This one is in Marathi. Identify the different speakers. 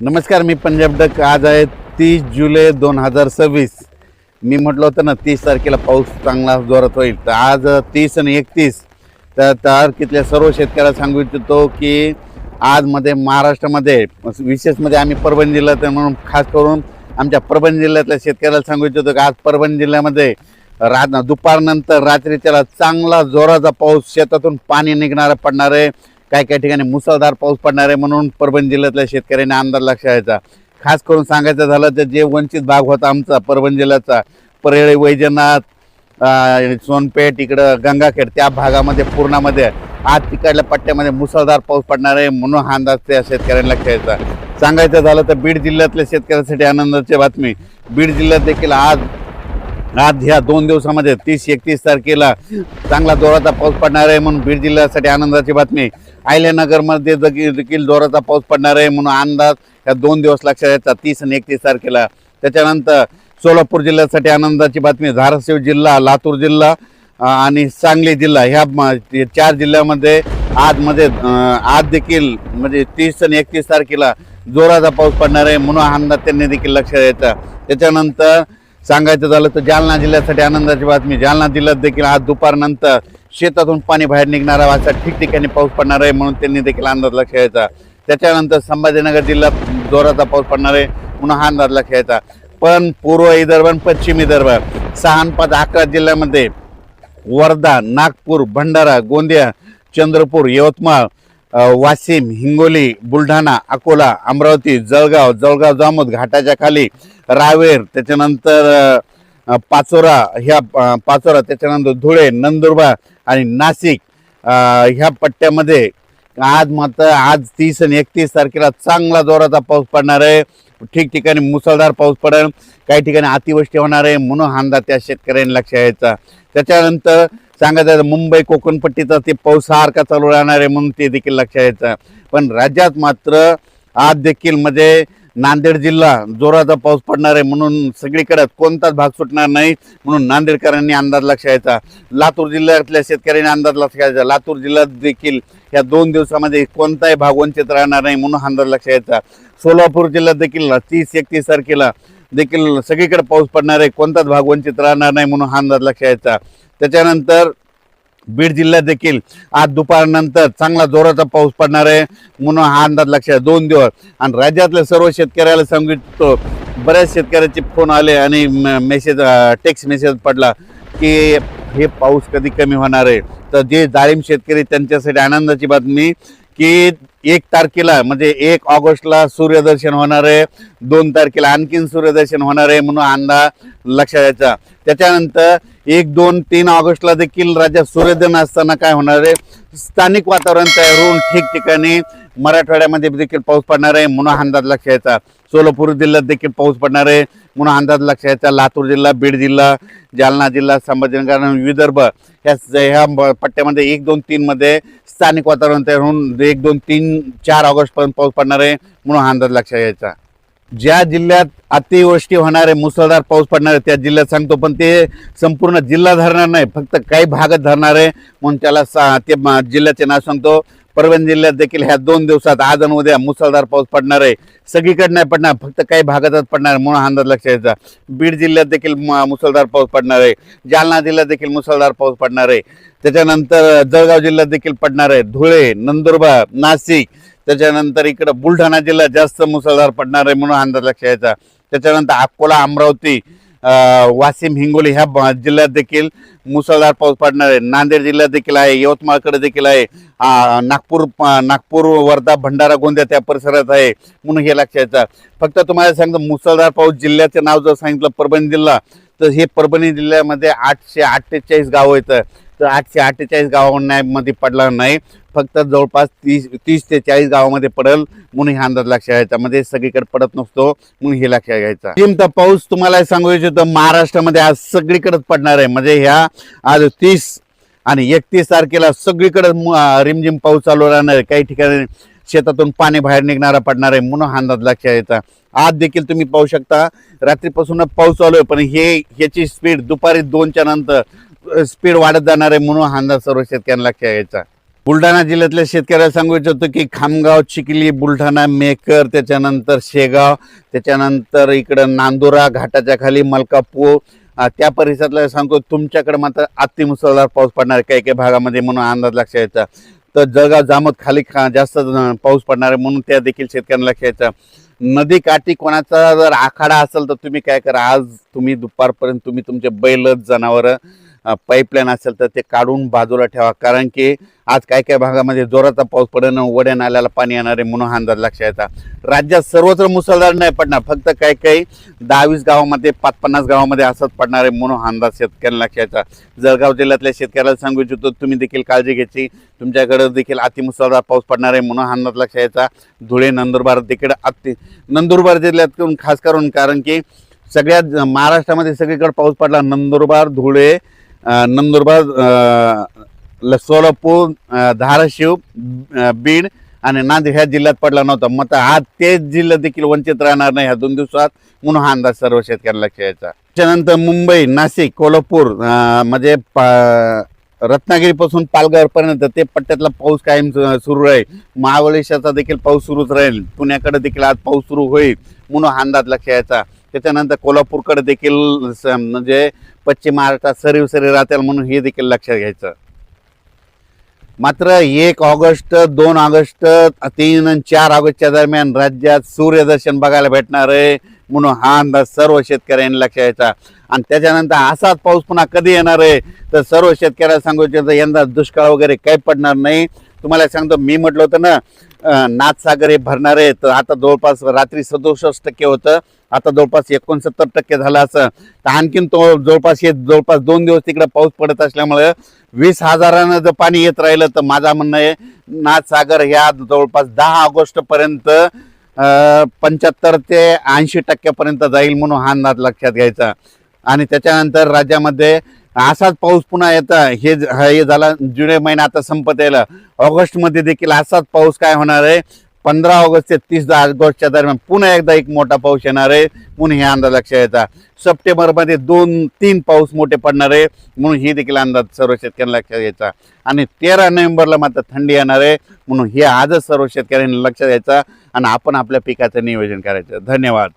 Speaker 1: नमस्कार, मी पंजाब डक. आज आहे 30 जुलै 2026. मी म्हटलं होतं ना 30 तारखेला पाऊस चांगला जोरात होईल. तर आज 30 आणि 31 तारखेतल्या सर्व शेतकऱ्याला सांगू इच्छितो की आज मध्ये महाराष्ट्रामध्ये विशेषमध्ये आम्ही परभणी जिल्ह्यात म्हणून खास करून आमच्या परभणी जिल्ह्यातल्या शेतकऱ्याला सांगू इच्छितो की आज परभणी जिल्ह्यामध्ये दुपारनंतर रात्रीच्याला चांगला जोराचा पाऊस, शेतातून पाणी निघणारा पडणार आहे. काही काही ठिकाणी मुसळधार पाऊस पडणार आहे. म्हणून परभणी जिल्ह्यातल्या शेतकऱ्यांनी अंदाज लक्षात घ्यायचा. खास करून सांगायचं झालं तर जे वंचित भाग होता आमचा परभणी जिल्ह्याचा, परळी, वैजनाथ, सोनपेठ, इकडं गंगाखेड, त्या भागामध्ये पूर्णामध्ये आज तिकडल्या पट्ट्यामध्ये मुसळधार पाऊस पडणार आहे. म्हणून हा अंदाज त्या शेतकऱ्यांना लक्षात घ्यायचा. सांगायचं झालं तर बीड जिल्ह्यातल्या शेतकऱ्यांसाठी आनंदाची बातमी. बीड जिल्ह्यात देखील आज ह्या 2 दिवसामध्ये 30-31 तारखेला चांगला जोराचा पाऊस पडणार आहे. म्हणून बीड जिल्ह्यासाठी आनंदाची बातमी. अहिल्यानगरमध्ये देखील जोराचा पाऊस पडणार आहे. म्हणून अंदाज ह्या 2 दिवस लक्षात घ्यायचा, 30 आणि 31 तारखेला. त्याच्यानंतर सोलापूर जिल्ह्यासाठी आनंदाची बातमी. धाराशिव जिल्हा, लातूर जिल्हा आणि सांगली जिल्हा ह्या 4 जिल्ह्यामध्ये आज देखील म्हणजे 30 आणि 31 तारखेला जोराचा पाऊस पडणार आहे. म्हणून अंदाज त्यांनी देखील लक्षात घ्यायचा. त्याच्यानंतर सांगायचं झालं तर जालना जिल्ह्यासाठी आनंदाची बातमी. जालना जिल्ह्यात देखील आज दुपारनंतर शेतातून पाणी बाहेर निघणारा असा ठिकठिकाणी पाऊस पडणार आहे. म्हणून त्यांनी देखील अंदाज लक्षात घ्यायचा. त्याच्यानंतर संभाजीनगर जिल्ह्यात जोराचा पाऊस पडणार आहे. म्हणून हा अंदाज लक्षात घ्यायचा. पण पूर्व विदर्भ आणि पश्चिम विदर्भ 6-11 जिल्ह्यामध्ये वर्धा, नागपूर, भंडारा, गोंदिया, चंद्रपूर, यवतमाळ, वाशिम, हिंगोली, बुलढाणा, अकोला, अमरावती, जळगाव, जामोद, घाटाच्या खाली, रावेर, त्याच्यानंतर पाचोरा, त्याच्यानंतर धुळे, नंदुरबार आणि नाशिक ह्या पट्ट्यामध्ये आज 30 आणि 31 तारखेला चांगला जोराचा पाऊस पडणार आहे. ठिकठिकाणी मुसळधार पाऊस पडेल, काही ठिकाणी अतिवृष्टी होणार आहे. म्हणून हा अंदाज त्या शेतकऱ्यांनी लक्षात घ्यायचा. त्याच्यानंतर सांगायचं मुंबई कोकणपट्टीचा ते पाऊस सारखा चालू राहणार आहे. म्हणून ते देखील लक्षात घ्यायचं. पण राज्यात मात्र आज देखील म्हणजे नांदेड जिल्हा जोराचा पाऊस पडणार आहे. म्हणून सगळीकडे कोणताच भाग सुटणार नाही. म्हणून नांदेडकरांनी अंदाज लक्षात घ्यायचा. लातूर जिल्ह्यातल्या शेतकऱ्यांनी अंदाज लक्षात घ्यायचा. लातूर जिल्ह्यात देखील या 2 दिवसामध्ये कोणताही भाग वंचित राहणार नाही. म्हणून अंदाज लक्षात घ्यायचा. सोलापूर जिल्ह्यात देखील 30-31 तारखेला देखील सगळीकडे पाऊस पडणार आहे. कोणताच भाग वंचित राहणार नाही. म्हणून हा अंदाज लक्षात घ्यायचा. त्याच्यानंतर बीड जिल्ह्यात देखील आज दुपारनंतर चांगला जोराचा पाऊस पडणार आहे. म्हणून हा अंदाज लक्षात 2 दिवस. आणि राज्यातल्या सर्व शेतकऱ्याला सांगितलं, बऱ्याच शेतकऱ्याचे फोन आले आणि टेक्स्ट मेसेज पडला की हे पाऊस कधी कमी होणार आहे. तर जे डाळिंब शेतकरी त्यांच्यासाठी आनंदाची बातमी की 1 तारखेला म्हणजे 1 ऑगस्टला सूर्यदर्शन होणार आहे. 2 तारखेला आणखीन सूर्यदर्शन होणार आहे. म्हणून अंदाज लक्षात घ्यायचा. त्याच्यानंतर 1, 2, 3 ऑगस्टला देखील राज्यात सूर्योदय असताना काय होणार आहे, स्थानिक वातावरण तयार होऊन ठिकठिकाणी मराठवाड्यामध्ये देखील पाऊस पडणार आहे. म्हणून अंदाज लक्षात घ्यायचा. सोलापूर जिल्ह्यात देखील पाऊस पडणार आहे. म्हणून अंदाज लक्षात घ्यायचा. लातूर जिल्हा, बीड जिल्हा, जालना जिल्हा, संभाजीनगर आणि विदर्भ ह्या पट्ट्यामध्ये 1, 2, 3 मध्ये स्थानिक वातावरण तयार होऊन 1, 2, 3, 4 ऑगस्टपर्यंत पाऊस पडणार आहे. म्हणून अंदाज लक्षात घ्यायचा. ज्या जिल्ह्यात अतिवृष्टी होणार आहे, मुसळधार पाऊस पडणार आहे त्या जिल्ह्यात सांगतो, पण ते संपूर्ण जिल्हा धरणार नाही, फक्त काही भागात धरणार आहे. म्हणून त्याला ते जिल्ह्याचे नाव सांगतो. परभणी जिल्ह्यात देखील ह्या 2 दिवसात आज आणि उद्या मुसळधार पाऊस पडणार आहे. सगळीकडे नाही पडणार, फक्त काही भागातच पडणार आहे. म्हणून अंदाज लक्षात घ्यायचा. बीड जिल्ह्यात देखील मुसळधार पाऊस पडणार आहे. जालना जिल्ह्यात देखील मुसळधार पाऊस पडणार आहे. त्याच्यानंतर जळगाव जिल्ह्यात देखील पडणार आहे. धुळे, नंदुरबार, नाशिक, त्याच्यानंतर इकडं बुलढाणा जिल्ह्यात जास्त मुसळधार पडणार आहे. म्हणून अंदाज लक्षात घ्यायचा. त्याच्यानंतर अकोला, अमरावती, वाशिम, हिंगोली ह्या जिल्ह्यात देखील मुसळधार पाऊस पडणार आहे. नांदेड जिल्ह्यात देखील आहे. यवतमाळकडे देखील आहे. नागपूर, वर्धा, भंडारा, गोंदिया त्या परिसरात आहे. म्हणून हे लक्षात घ्यायचं. फक्त तुम्हाला सांगतो मुसळधार पाऊस जिल्ह्याचे नाव जर सांगितलं परभणी जिल्हा, तर हे परभणी जिल्ह्यामध्ये 848 गावं येतं. तर 848 गावांमध्ये पडला नाही, फक्त जवळपास 30 ते 40 गावामध्ये पडेल. म्हणून हे अंदाज लक्षात घ्यायचा. मध्ये सगळीकडे पडत नसतो. म्हणून हे लक्षात घ्यायचा. रिमझिम पाऊस तुम्हाला सांगू इच्छितो महाराष्ट्रामध्ये आज सगळीकडेच पडणार आहे. म्हणजे ह्या आज 30 आणि 31 तारखेला सगळीकडे रिमझिम पाऊस चालू राहणार आहे. काही ठिकाणी शेतातून पाणी बाहेर निघणारा पडणार आहे. म्हणून हा अंदाज लक्षात घ्यायचा. आज देखील तुम्ही पाहू शकता रात्रीपासून पाऊस चालू आहे, पण ह्याची स्पीड दुपारी 2च्या नंतर स्पीड वाढत जाणार आहे. म्हणून हा अंदाज सर्व शेतकऱ्यांना लक्षात घ्यायचा. बुलढाणा जिल्ह्यातल्या शेतकऱ्याला सांगू इच्छितो की खामगाव, चिखली, बुलढाणा, मेकर, त्याच्यानंतर शेगाव, त्याच्यानंतर इकडं नांदुरा घाटाच्या खाली मलकापूर, त्या परिसरातला सांगतो तुमच्याकडे मात्र अतिमुसळधार पाऊस पडणार आहे काही काही भागामध्ये म्हणून अंदाज लक्षात यायचा. तर जळगाव जामोद खाली जास्त पाऊस पडणार आहे म्हणून त्या देखील शेतकऱ्यांना लक्षात यायचं. नदी काठी कोणाचा जर आखाडा असेल तर तुम्ही काय करा, आज तुम्ही दुपारपर्यंत तुम्ही तुमचे बैल जनावरं पाईपलाईन असेल तर ते काढून बाजूला ठेवा, कारण की आज काय काय भागामध्ये जोराचा पाऊस पडणं, वड्या नाल्याला पाणी येणार आहे म्हणून अंदाज लक्षात येतात. राज्यात सर्वत्र मुसळधार नाही पडणार, फक्त काही काही 10-20 गावामध्ये 5-50 गावामध्ये असंच पडणार आहे म्हणून अंदाज शेतकऱ्यांना लक्षात येतात. जळगाव जिल्ह्यातल्या शेतकऱ्याला सांगू इच्छितो तुम्ही देखील काळजी घ्यायची, तुमच्याकडे देखील अतिमुसळधार पाऊस पडणार आहे म्हणून अंदाज लक्षात यायचा. धुळे, नंदुरबार देखील नंदुरबार जिल्ह्यातून खास करून, कारण की सगळ्यात महाराष्ट्रामध्ये सगळीकडे पाऊस पडला. नंदुरबार, धुळे, नंदुरबार, सोलापूर, धाराशिव, बीड आणि नांदेड ह्या जिल्ह्यात पडला नव्हता. मग आज तेच जिल्हे देखील वंचित राहणार नाही ह्या 2 दिवसात म्हणून हा अंदाज सर्व शेतकऱ्यांना लक्षात यायचा. त्याच्यानंतर मुंबई, नाशिक, कोल्हापूर म्हणजे रत्नागिरीपासून पालघरपर्यंत ते पट्ट्यातला पाऊस कायम सुरू राहील. महाबळेश्वरचा देखील पाऊस सुरूच राहील. पुण्याकडे देखील आज पाऊस सुरू होईल म्हणून हा अंदाज लक्षात यायचा. त्याच्यानंतर कोल्हापूरकडे देखील म्हणजे पश्चिम महाराष्ट्रात सरी राहतील म्हणून हे देखील लक्षात घ्यायचं. मात्र 1 ऑगस्ट, 2 ऑगस्ट, 3 आणि 4 ऑगस्टच्या दरम्यान राज्यात सूर्यदर्शन बघायला भेटणार आहे म्हणून हा अंदाज सर्व शेतकऱ्यांनी लक्षात घ्यायचा. आणि त्याच्यानंतर असाच पाऊस पुन्हा कधी येणार आहे तर सर्व शेतकऱ्याला सांगू इच्छितो यंदा दुष्काळ वगैरे काही पडणार नाही. तुम्हाला सांगतो, मी म्हटलं होतं ना नाथसागर हे भरणार आहे, तर आता जवळपास रात्री 67% होतं, आता जवळपास 69% झालं. असं तर आणखीन तो जवळपास 2 दिवस तिकडे पाऊस पडत असल्यामुळे 20,000 जर पाणी येत राहिलं तर माझं म्हणणं आहे नाथसागर ह्या जवळपास 10 ऑगस्टपर्यंत 75 ते 80% जाईल म्हणून हा अंदाज लक्षात घ्यायचा. आणि त्याच्यानंतर राज्यामध्ये असाच पाऊस पुन्हा येता हे झाला. जुलै महिना आता संपत यायला, ऑगस्टमध्ये देखील असाच पाऊस काय होणार आहे. 15 ऑगस्ट ते 30 ऑगस्टच्या दरम्यान पुन्हा एकदा एक मोठा पाऊस येणार आहे म्हणून हे अंदाज लक्षात येतात. सप्टेंबरमध्ये 2-3 पाऊस मोठे पडणार आहे म्हणून ही देखील अंदाज सर्व शेतकऱ्यांना लक्षात घ्यायचा. आणि 13 नोव्हेंबरला मात्र थंडी येणार आहे म्हणून हे आजच सर्व शेतकऱ्यांनी लक्षात घ्यायचा आणि आपण आपल्या पिकाचं नियोजन करायचं. धन्यवाद.